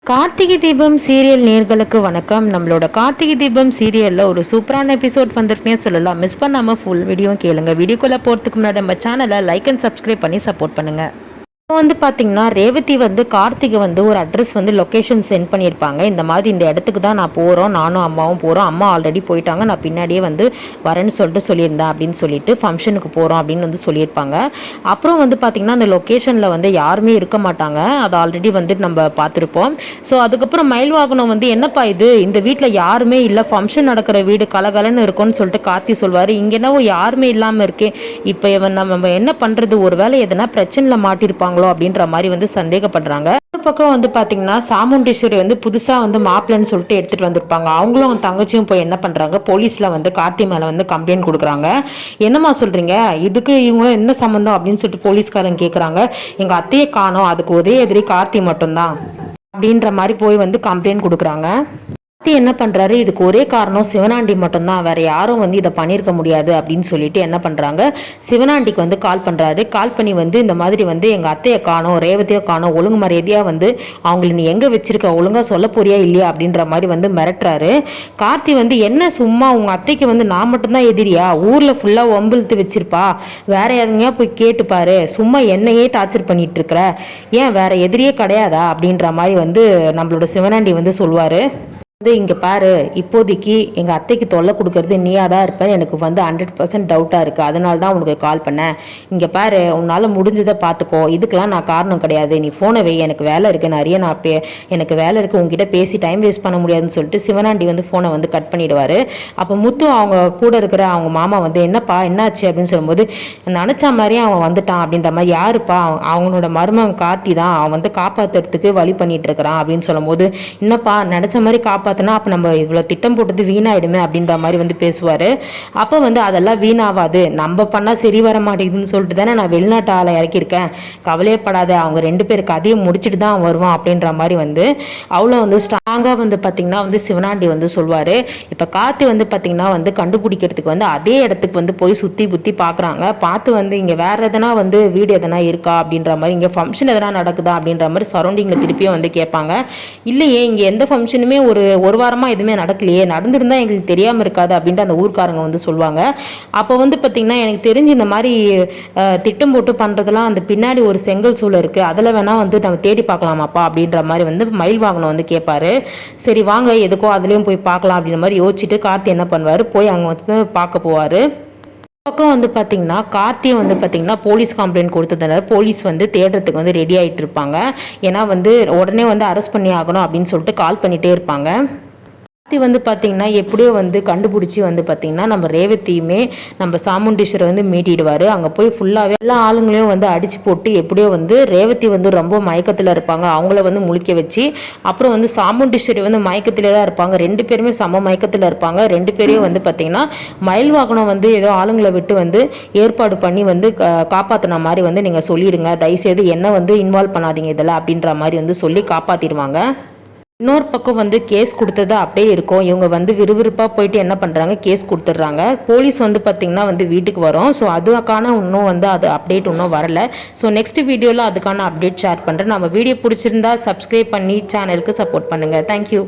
Karthigai Deepam serial நேர்களுக்கு வணக்கம். நம்மளோட கார்த்திகை தீபம் சீரியலில் ஒரு சூப்பரான எபிசோட் வந்துருக்குன்னே சொல்லலாம். மிஸ் பண்ணாமல் ஃபுல் வீடியோ கேளுங்க. வீடியோக்குள்ளே போகிறதுக்கு முன்னாடி நம்ம சேனலை லைக் அண்ட் சப்ஸ்கிரைப் பண்ணி சப்போர்ட் பண்ணுங்கள். இப்போ பார்த்தீங்கன்னா ரேவதி கார்த்திகை ஒரு அட்ரஸ் லொக்கேஷன் சென்ட் பண்ணியிருப்பாங்க. இந்த மாதிரி இந்த இடத்துக்கு தான் நான் போகிறோம், நானும் அம்மாவும் போகிறோம். அம்மா ஆல்ரெடி போயிட்டாங்க, நான் பின்னாடியே வரேன்னு சொல்லியிருந்தேன் அப்படின்னு சொல்லிட்டு ஃபங்க்ஷனுக்கு போகிறோம் அப்படின்னு சொல்லியிருப்பாங்க. அப்புறம் பார்த்தீங்கன்னா அந்த லொக்கேஷனில் யாருமே இருக்க மாட்டாங்க. அதை ஆல்ரெடி நம்ம பார்த்துருப்போம். ஸோ அதுக்கப்புறம் மயில்வாகனம் என்னப்பா இது, இந்த வீட்டில் யாருமே இல்லை, ஃபங்க்ஷன் நடக்கிற வீடு கலகலன்னு இருக்கும்னு சொல்லிட்டு கார்த்தி சொல்வார். இங்கே என்னவோ யாருமே இல்லாமல் இருக்கேன், இப்போ நம்ம என்ன பண்ணுறது, ஒரு வேளை எதனா பிரச்சனையில் மாட்டிருப்பாங்க அப்படின்ற மாதிரி சந்தேகப்படுறாங்க. ஒரு பக்கம் பாத்தீங்கன்னா சாமுண்டீஸ்வரி புதுசா மாப்பிள்ளைன்னு சொல்லிட்டு எடுத்துட்டு வந்திருப்பாங்க. அவங்களும் தங்கச்சியும் போய் என்ன பண்றாங்க, போலீஸ்ல கார்த்தி மேல கம்ப்ளைண்ட் கொடுக்குறாங்க. என்னமா சொல்றீங்க, இதுக்கு இவங்க என்ன சம்பந்தம் அப்படின்னு சொல்லிட்டு போலீஸ்காரங்க கேக்குறாங்க. எங்க அத்தையை காணோம், அதுக்கு ஒரே எதிரி கார்த்தி மட்டும்தான் அப்படின்ற மாதிரி போய் கம்ப்ளைண்ட் கொடுக்குறாங்க. என்ன பண்றாரு, இதுக்கு ஒரே காரணம் சிவனாண்டி மட்டும்தான், வேற யாரும் இதை பண்ணியிருக்க முடியாது அப்படின்னு சொல்லிட்டு என்ன பண்றாங்க, சிவனாண்டிக்கு கால் பண்றாரு. கால் பண்ணி இந்த மாதிரி எங்க அத்தையை காணோம், ரேவதியோ காணோம், ஒழுங்கு மரியாதையா அவங்களை நீ எங்க வச்சிருக்க, ஒழுங்கா சொல்ல போறியா இல்லையா அப்படின்ற மாதிரி மிரட்டுறாரு. கார்த்தி என்ன சும்மா உங்க அத்தைக்கு நான் மட்டும்தான் எதிரியா, ஊர்ல ஃபுல்லா ஒம்பிழுத்து வச்சிருப்பா, வேற யாருங்கயா போய் கேட்டுப்பாரு, சும்மா என்னையே டார்ச்சர் பண்ணிட்டு இருக்கிற, ஏன் வேற எதிரியே கிடையாதா அப்படின்ற மாதிரி நம்மளோட சிவனாண்டி சொல்லுவாரு. இங்கே பாரு, இப்போதைக்கு எங்கள் அத்தைக்கு தொல்லை கொடுக்கறது நீயா தான் இருப்பேன், எனக்கு 100% டவுட்டாக இருக்குது, அதனால தான் உனக்கு கால் பண்ணேன். இங்கே பாரு, உன்னால் முடிஞ்சதை பார்த்துக்கோ, இதுக்கெல்லாம் நான் காரணம் கிடையாது, நீ ஃபோனை வை, எனக்கு வேலை இருக்குது நிறைய, எனக்கு வேலை இருக்குது, உங்ககிட்ட பேசி டைம் வேஸ்ட் பண்ண முடியாதுன்னு சொல்லிட்டு சிவனாண்டி ஃபோனை கட் பண்ணிவிடுவார். அப்போ முத்து அவங்க கூட இருக்கிற அவங்க மாமா என்னப்பா என்னாச்சு அப்படின்னு சொல்லும்போது, நினச்ச மாதிரியே அவன் வந்துட்டான் அப்படின்ற மாதிரி. யாருப்பா, அவங்களோட மருமகன் கார்த்தி தான், அவன் காப்பாற்றுறதுக்கு வழி பண்ணிட்டு இருக்கிறான் அப்படின்னு சொல்லும்போது, என்னப்பா நினச்ச மாதிரி பார்த்தோன்னா அப்போ நம்ம இவ்வளோ திட்டம் போட்டது வீணாயிடுமே அப்படின்ற மாதிரி பேசுவார். அப்போ அதெல்லாம் வீணாவாது, நம்ம பண்ணால் சரி வர மாட்டேங்குதுன்னு சொல்லிட்டு தானே நான் வெளிநாட்டு ஆளை இறக்கியிருக்கேன், கவலையப்படாத, அவங்க 2 பேர் கதையை முடிச்சுட்டு தான் வருவான் அப்படின்ற மாதிரி அவ்வளோ ஸ்ட்ராங்காக பார்த்தீங்கன்னா சிவனாண்டி சொல்லுவார். இப்போ கார்த்தி பார்த்தீங்கன்னா கண்டுபிடிக்கிறதுக்கு அதே இடத்துக்கு போய் சுற்றி புத்தி பார்க்குறாங்க. பார்த்து இங்கே வேற எதனா வீடு எதனா இருக்கா அப்படின்ற மாதிரி, இங்கே ஃபங்க்ஷன் எதனா நடக்குதா அப்படின்ற மாதிரி சரௌண்டிங்கில் திருப்பியும் கேட்பாங்க. இல்லையே, இங்கே எந்த ஃபங்க்ஷனுமே ஒரு வாரமாக எதுவுமே நடக்கலையே, நடந்திருந்தால் எங்களுக்கு தெரியாமல் இருக்காது அப்படின்ட்டு அந்த ஊர்க்காரங்க சொல்லுவாங்க. அப்போ பார்த்தீங்கன்னா எனக்கு தெரிஞ்சு இந்த மாதிரி திட்டம் போட்டு பண்ணுறதுலாம் அந்த பின்னாடி ஒரு செங்கல் சூளை இருக்குது, அதில் வேணால் நம்ம தேடி பார்க்கலாமாப்பா அப்படின்ற மாதிரி மயில் வாகனம் கேட்பாரு. சரி வாங்க, எதுக்கோ அதுலேயும் போய் பார்க்கலாம் அப்படின்ற மாதிரி யோசிச்சுட்டு கார்த்தி என்ன பண்ணுவார், போய் அங்கே பார்க்க போவார். பக்கம் பார்த்தீங்கன்னா கார்த்தியை பார்த்தீங்கன்னா போலீஸ் கம்ப்ளைண்ட் கொடுத்ததுனால போலீஸ் தேடுறதுக்கு ரெடி ஆகிட்டு இருப்பாங்க. ஏன்னா உடனே அரெஸ்ட் பண்ணி ஆகணும் அப்படின்னு சொல்லிட்டு கால் பண்ணிகிட்டே இருப்பாங்க. கார்த்தி பார்த்தீங்கன்னா எப்படியோ கண்டுபிடிச்சி பார்த்தீங்கன்னா நம்ம ரேவதியுமே நம்ம சாமுண்டீஸ்வரை மீட்டிடுவார். அங்கே போய் ஃபுல்லாகவே எல்லா ஆளுங்களையும் அடித்து போட்டு எப்படியோ ரேவதி ரொம்ப மயக்கத்தில் இருப்பாங்க, அவங்கள முழிக்க வச்சு, அப்புறம் சாமுண்டீஸ்வரி மயக்கத்திலே தான் இருப்பாங்க. 2 பேருமே சம மயக்கத்தில் இருப்பாங்க. 2 பேரையும் பார்த்தீங்கன்னா மயில் வாகனம் ஏதோ ஆளுங்களை விட்டு ஏற்பாடு பண்ணி காப்பாற்றின மாதிரி நீங்கள் சொல்லிடுங்க, தயவுசெய்து என்ன இன்வால்வ் பண்ணாதீங்க இதில் அப்படின்ற மாதிரி சொல்லி காப்பாற்றிடுவாங்க. இன்னொரு பக்கம் கேஸ் கொடுத்தது அப்படியே இருக்கும். இவங்க விறுவிறுப்பாக போயிட்டு என்ன பண்ணுறாங்க, கேஸ் கொடுத்துட்றாங்க. போலீஸ் பார்த்தீங்கன்னா வீட்டுக்கு வரும். ஸோ அதுக்கான இன்னும் அது அப்டேட் இன்னும் வரல. ஸோ நெக்ஸ்ட் வீடியோவில் அதுக்கான அப்டேட் ஷேர் பண்ணுறேன். நம்ம வீடியோ பிடிச்சிருந்தா சப்ஸ்கிரைப் பண்ணி சேனலுக்கு சப்போர்ட் பண்ணுங்கள். தேங்க்யூ.